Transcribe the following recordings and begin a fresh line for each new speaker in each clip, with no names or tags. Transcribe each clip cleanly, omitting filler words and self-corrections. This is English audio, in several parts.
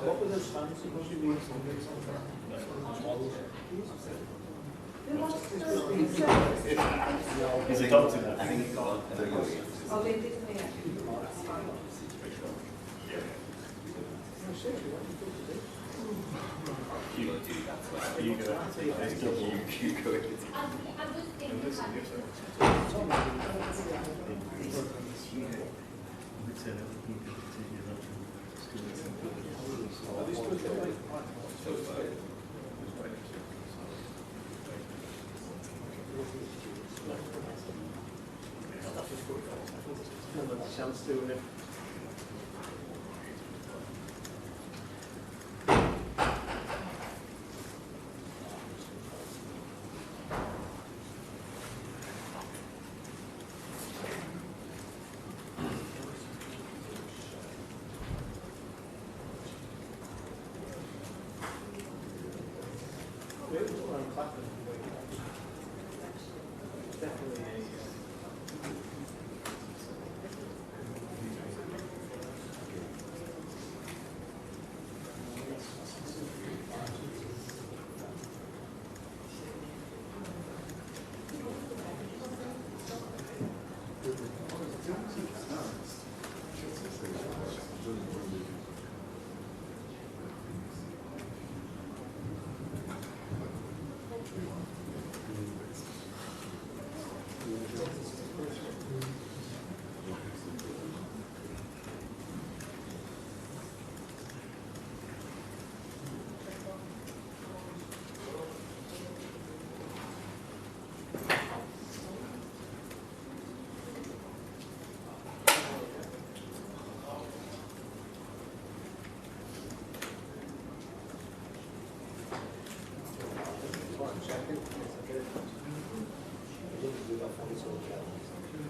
What were those fans supposed to be?
He's adopted that.
Oh, they did, yeah.
You go. You go.
Chance to it.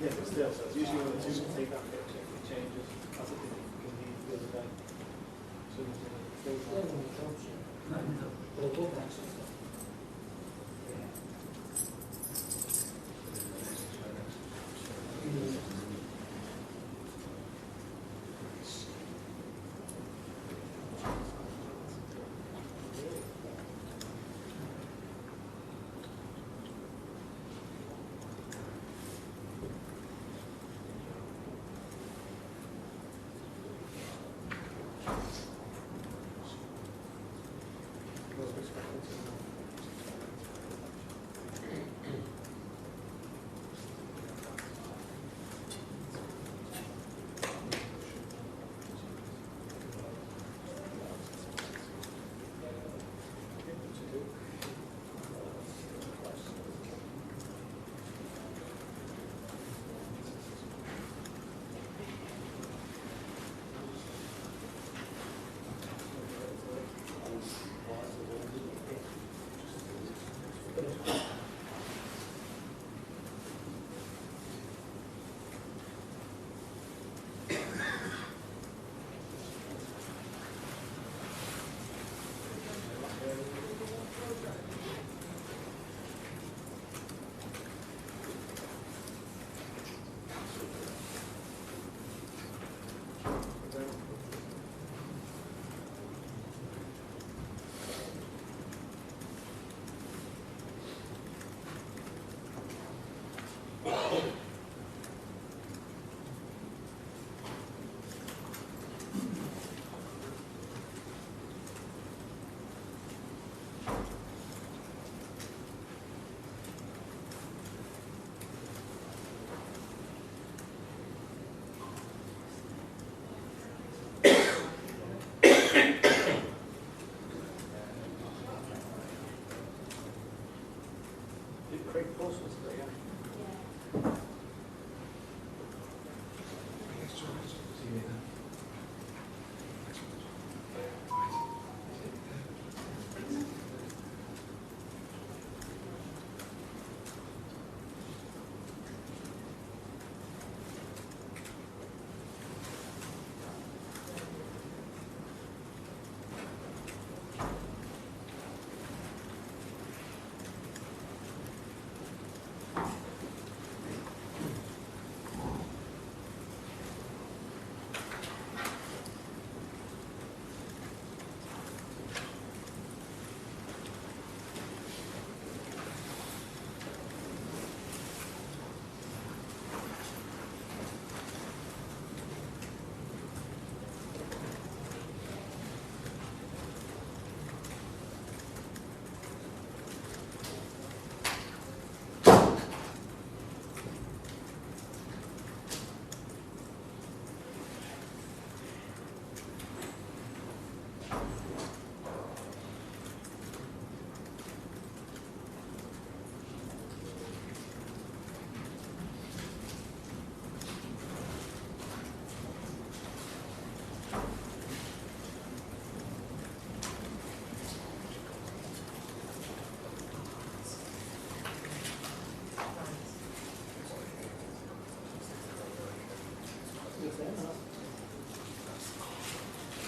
Yeah, but still, so it's usually when the two can take that picture, it changes as it did the other day. So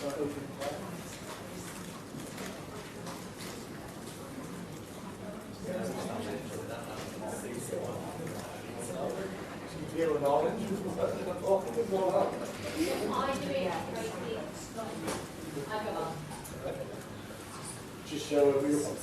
So I open fire. Yellow and orange. Just show everyone.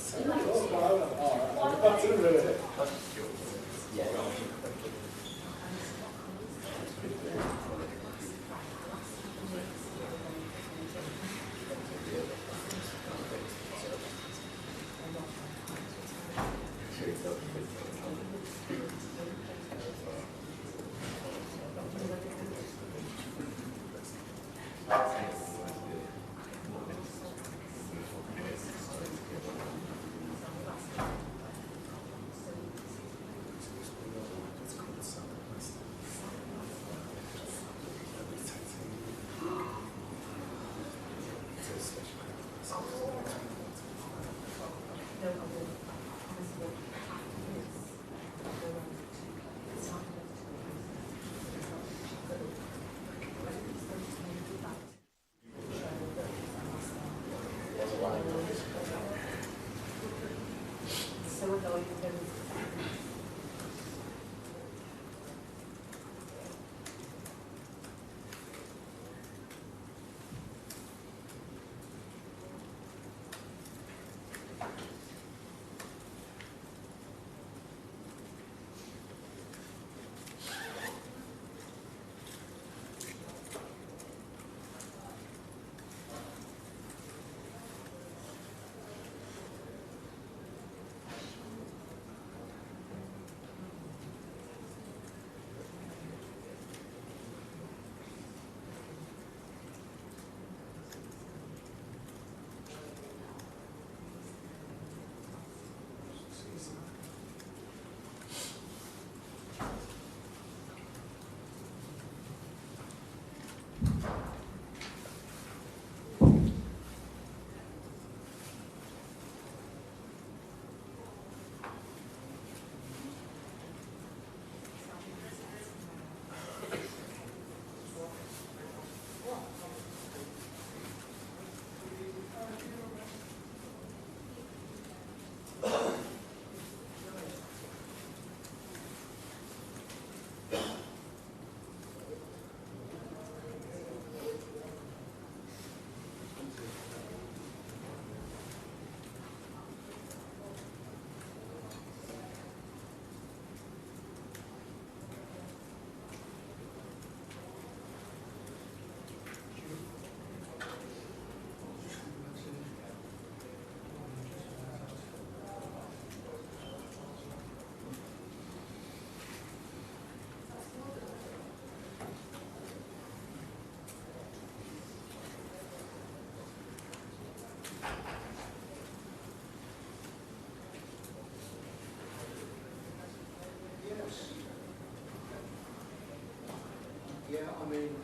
Yeah, I mean,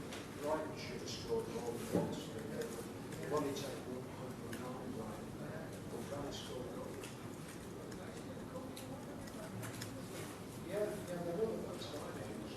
Brighton should have scored more than once. They've only taken 109 Brighton. But Brighton scored a goal. Yeah, they're all about signings.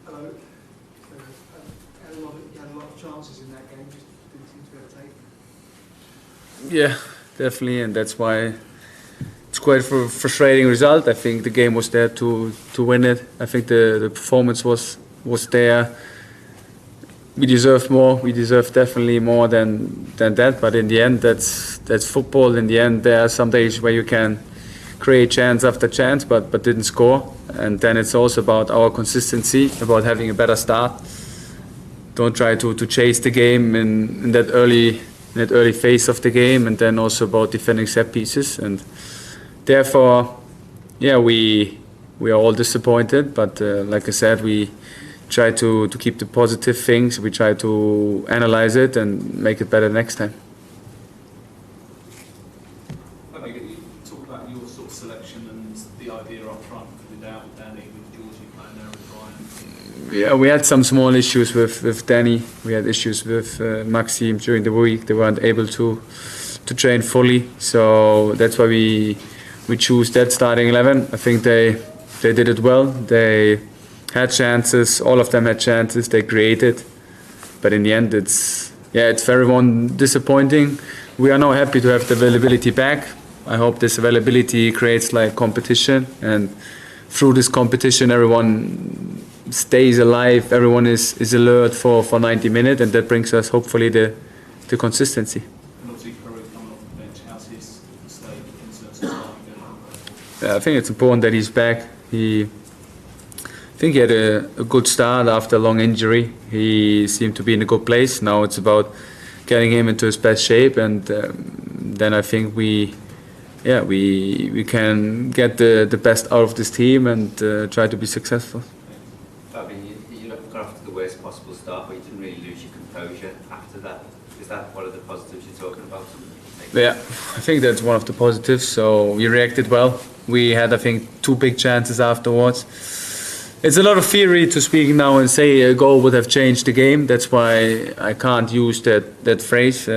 Hello. You had a lot of chances in that game, just didn't seem to be able to take them.
Yeah, definitely, and that's why it's quite a frustrating result. I think the game was there to win it. I think the performance was there. We deserved more. We deserved definitely more than that. But in the end, that's football. In the end, there are some days where you can create chance after chance, but didn't score. And then it's also about our consistency, about having a better start. Don't try to chase the game in that early phase of the game, and then also about defending set pieces. And therefore, yeah, we are all disappointed. But like I said, we try to keep the positive things. We try to analyze it and make it better next time.
You talk about your sort of selection and the idea up front without Danny, with Georgie playing there with Brian.
Yeah, we had some small issues with Danny. We had issues with Maxime during the week. They weren't able to train fully, so that's why we choose that starting 11. I think they did it well. They had chances. All of them had chances. They created, but in the end, it's very disappointing. We are now happy to have the availability back. I hope this availability creates like competition, and through this competition, everyone stays alive. Everyone is alert for 90 minutes, and that brings us hopefully the consistency.
And obviously, Peru coming off the bench. How's his state in terms of starting?
I think it's important that he's back. I think he had a good start after a long injury. He seemed to be in a good place. Now it's about getting him into his best shape, and then I think we can get the best out of this team and try to be successful.
Fabian, you got off to the worst possible start, but you didn't really lose your composure after that. Is that one of the positives you're talking about?
Yeah, I think that's one of the positives. So we reacted well. We had, I think, 2 big chances afterwards. It's a lot of theory to speak now and say a goal would have changed the game. That's why I can't use that phrase.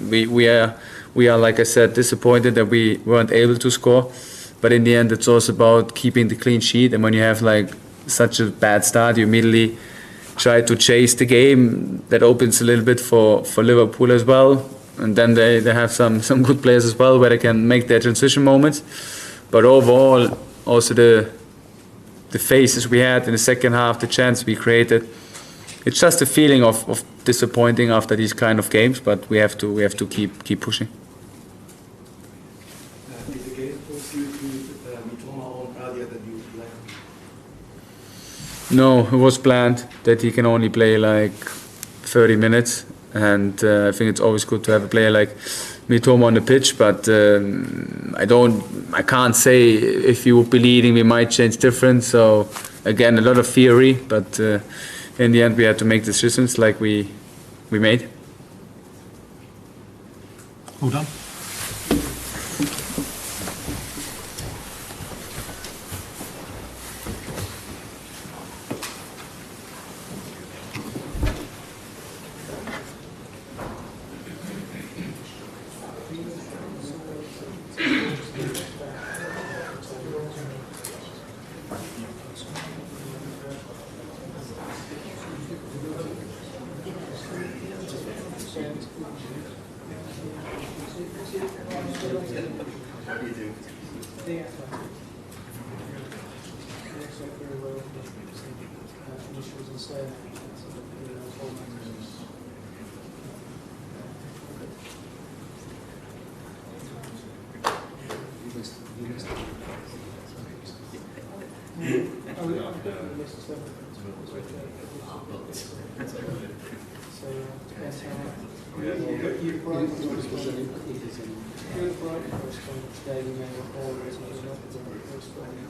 We are, like I said, disappointed that we weren't able to score. But in the end, it's also about keeping the clean sheet. And when you have like such a bad start, you immediately try to chase the game. That opens a little bit for Liverpool as well. And then they have some good players as well where they can make their transition moments. But overall, also the phases we had in the second half, the chance we created, it's just a feeling of disappointing after these kind of games. But we have to keep pushing.
Did the game force you to Mitoma on earlier than you planned?
No, it was planned that he can only play like 30 minutes. And I think it's always good to have a player like Mitoma on the pitch, but I can't say if he would be leading, we might change different. So again, a lot of theory, but in the end, we had to make decisions like we made.
All done.
Oh, we got a list of stuff. So, depends how. You've Brighton correspondent today, you may recall, as well as not correspondent.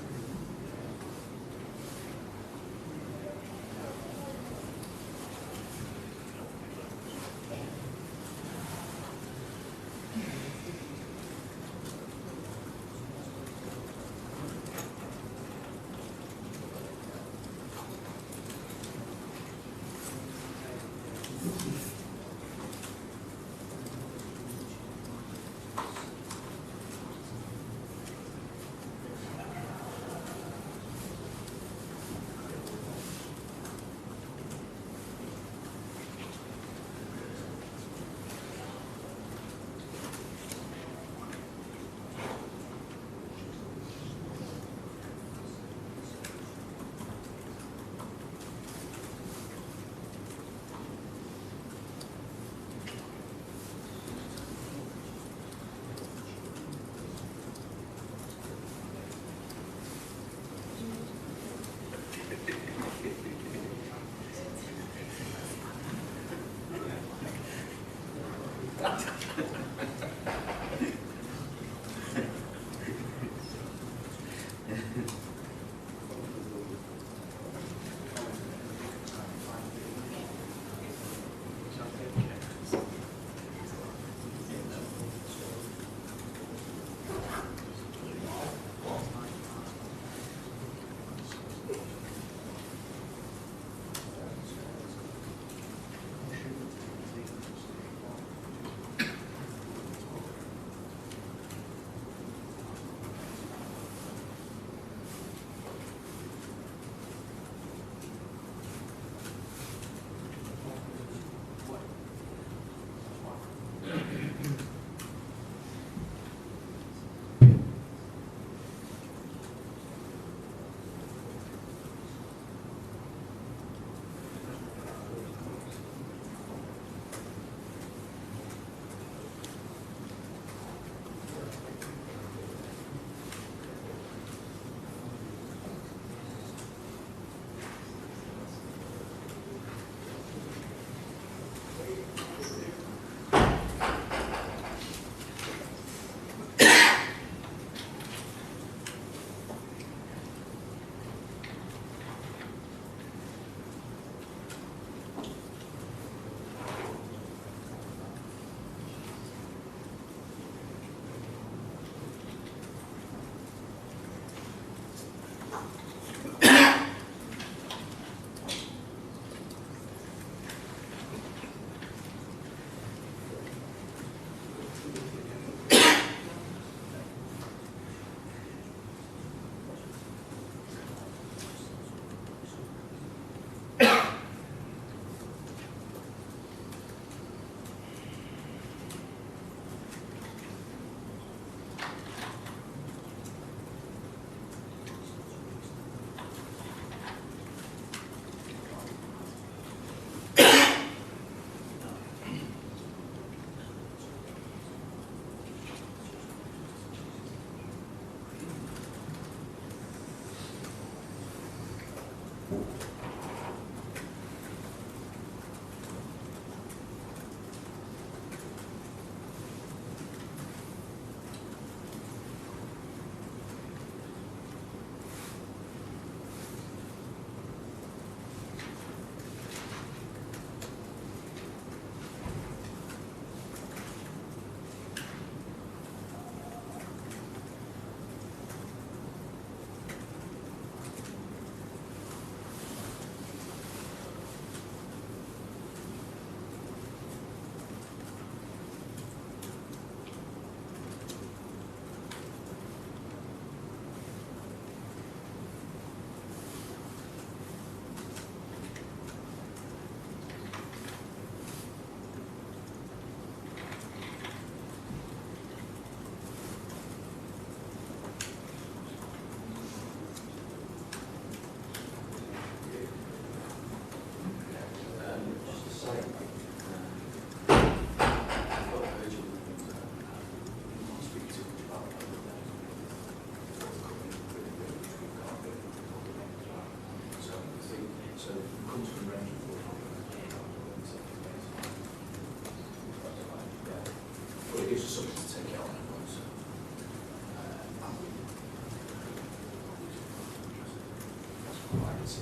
gives us something to take out on it. That's what I can see.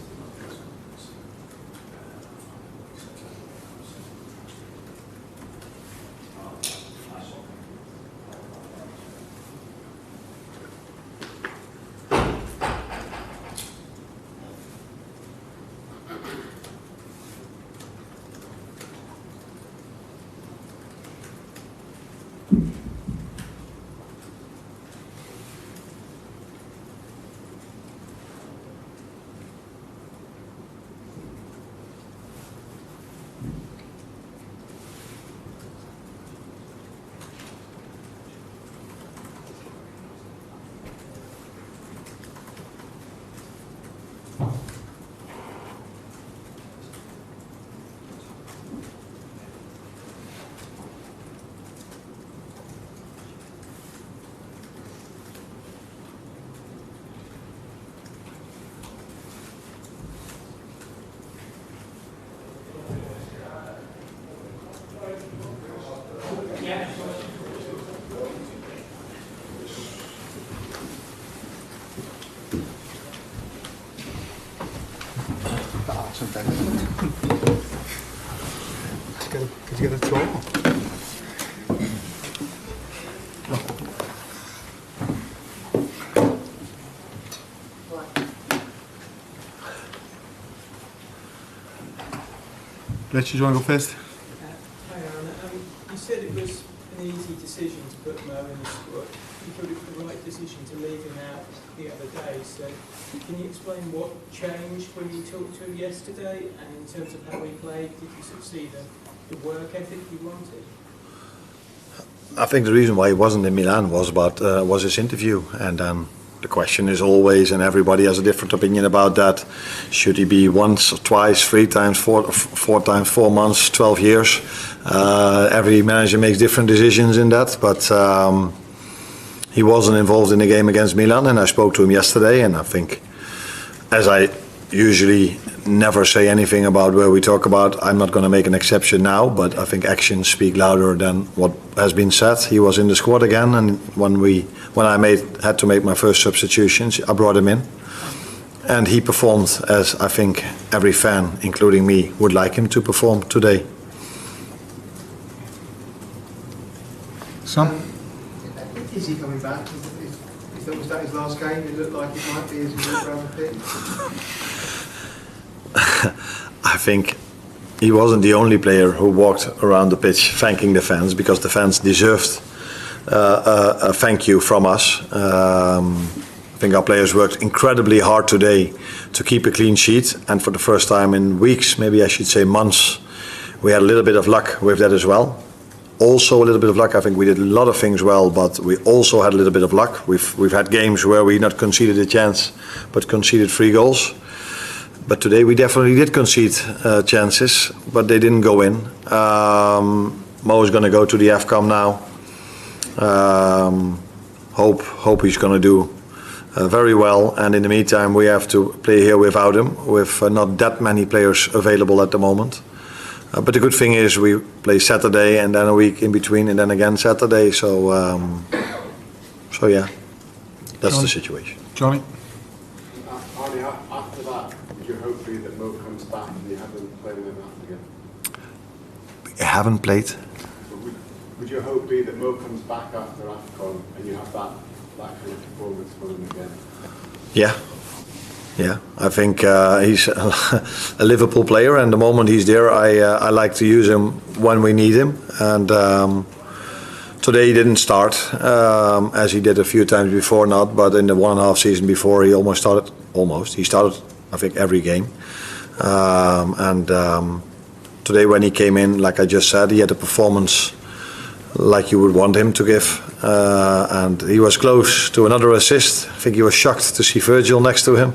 Could you get a tour? Rich, do you want to go first?
Hi Arne, you said it was an easy decision to put Mo in the squad. You thought it was the right decision to leave him out the other day. So can you explain what changed when you talked to him yesterday, and in terms of how he played, did you sort of see the work ethic you wanted?
I think the reason why he wasn't in Milan was his interview, and then the question is always, and everybody has a different opinion about that, should he be once, twice, 3 times, 4 times, 4 months, 12 years? Every manager makes different decisions in that, but he wasn't involved in the game against Milan, and I spoke to him yesterday, and I think, as I usually never say anything about where we talk about, I'm not going to make an exception now, but I think actions speak louder than what has been said. He was in the squad again, and when I had to make my first substitutions, I brought him in, and he performed as I think every fan, including me, would like him to perform today.
Sam?
Is he coming back? Was that his last game? It looked like it might be as he walked around the pitch.
I think he wasn't the only player who walked around the pitch thanking the fans, because the fans deserved a thank you from us. I think our players worked incredibly hard today to keep a clean sheet, and for the first time in weeks, maybe I should say months, we had a little bit of luck with that as well. Also a little bit of luck. I think we did a lot of things well, but we also had a little bit of luck. We've had games where we not conceded a chance, but conceded 3 goals. But today we definitely did concede chances, but they didn't go in. Mo is going to go to the AFCON now. Hope he's going to do very well. And in the meantime, we have to play here without him, with not that many players available at the moment. But the good thing is we play Saturday and then a week in between and then again Saturday. So yeah, that's the situation.
Johnny?
Arne, after that, would your hope be that Mo comes back and you haven't played him again?
We haven't played.
Would your hope be that Mo comes back after AFCON and you have that kind of performance for him again?
Yeah, I think he's a Liverpool player, and the moment he's there, I like to use him when we need him. And today he didn't start, as he did a few times before, not, but in the 1.5 season before, he almost started. He started, I think, every game. Today when he came in, like I just said, he had a performance like you would want him to give, and he was close to another assist. I think he was shocked to see Virgil next to him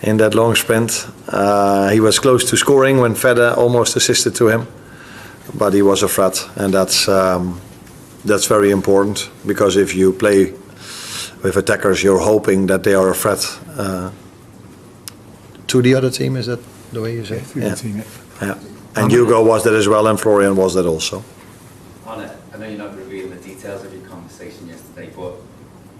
in that long sprint. He was close to scoring when Fede almost assisted to him, but he was a threat, and that's very important, because if you play with attackers, you're hoping that they are a threat to the other team. Is that the way you say it?
The team,
yeah. And Hugo was that as well, and Florian was that also.
Arne, I know you're not revealing the details of your conversation yesterday, but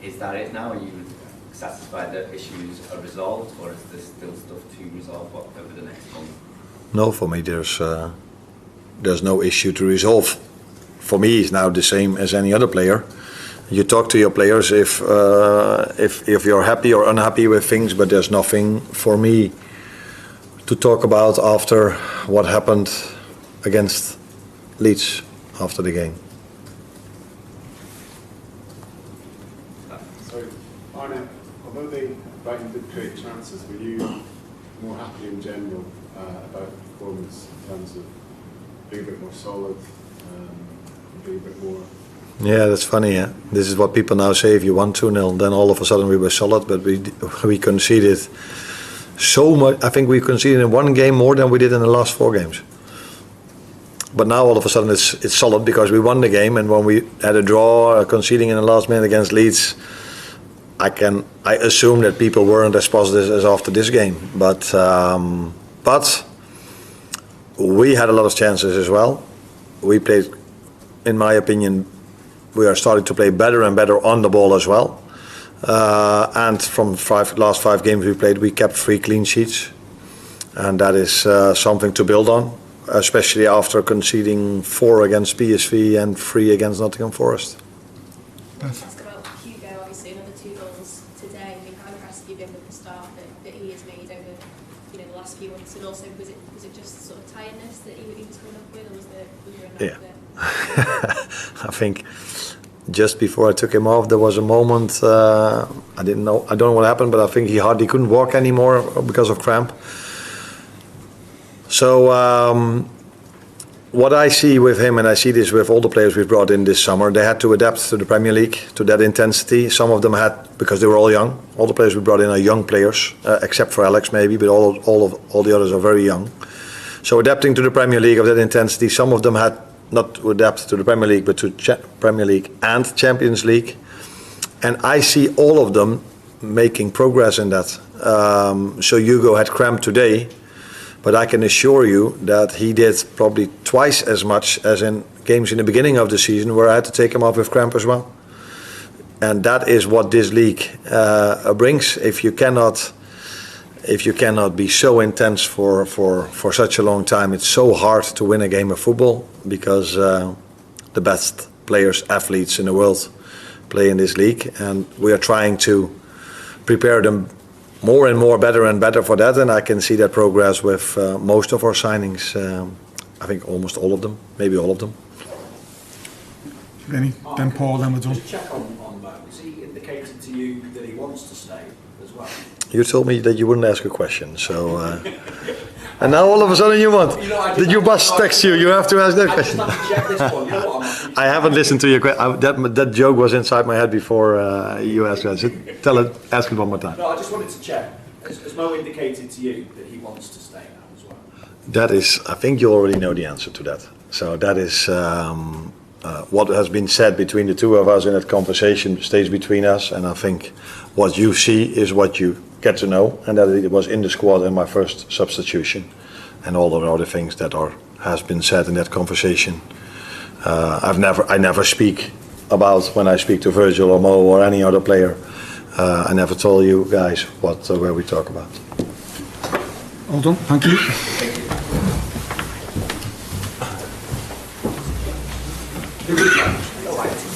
is that it now? Are you satisfied that issues are resolved, or is there still stuff to resolve over the next month?
No, for me there's no issue to resolve. For me, it's now the same as any other player. You talk to your players if you're happy or unhappy with things, but there's nothing for me to talk about after what happened against Leeds after the game.
So, Arne, although they Brighton did create chances, were you more happy in general about the performance in terms of being a bit more solid, being a bit more?
Yeah, that's funny. Yeah, this is what people now say. If you won 2-0, then all of a sudden we were solid, but we conceded so much. I think we conceded in one game more than we did in the last 4 games. But now all of a sudden it's solid because we won the game, and when we had a draw, conceding in the last minute against Leeds, I assume that people weren't as positive as after this game. But we had a lot of chances as well. We played, in my opinion, we are starting to play better and better on the ball as well. And from last 5 games we played, we kept 3 clean sheets, and that is something to build on, especially after conceding 4 against PSV and 3 against Nottingham Forest.
Ask about Hugo, obviously another 2 goals today. I mean, how impressed have you been with the start that he has made over the last few months, and also was it just sort of tiredness that he was coming up with, or was there enough there?
I think just before I took him off, there was a moment, I don't know what happened, but I think he hardly couldn't walk anymore because of cramp. So what I see with him, and I see this with all the players we've brought in this summer, they had to adapt to the Premier League, to that intensity. Some of them had, because they were all young. All the players we brought in are young players, except for Alex maybe, but all the others are very young. So adapting to the Premier League of that intensity, some of them had not to adapt to the Premier League, but to Premier League and Champions League. And I see all of them making progress in that. So Hugo had cramp today, but I can assure you that he did probably twice as much as in games in the beginning of the season where I had to take him off with cramp as well. And that is what this league brings. If you cannot be so intense for such a long time, it's so hard to win a game of football, because the best players, athletes in the world play in this league, and we are trying to prepare them more and more, better and better for that, and I can see that progress with most of our signings. I think almost all of them, maybe all of them.
Rennie, then Paul, then we're done.
Just check on Mo. Has he indicated to you that he wants to stay as well?
You told me that you wouldn't ask a question, so... and now all of a sudden you want... Did your boss text you? You have to ask that question.
I just have to check this one. You know what I'm
I haven't listened to your question. That joke was inside my head before you asked that. So ask it one more time.
No, I just wanted to check. Has Mo indicated to you that he wants to stay now as well?
That is... I think you already know the answer to that. So that is... what has been said between the two of us in that conversation stays between us, and I think what you see is what you get to know, and that it was in the squad in my first substitution, and all the other things that has been said in that conversation. I never speak about when I speak to Virgil or Mo or any other player. I never told you guys where we talk about.
All done. Thank you.
All right.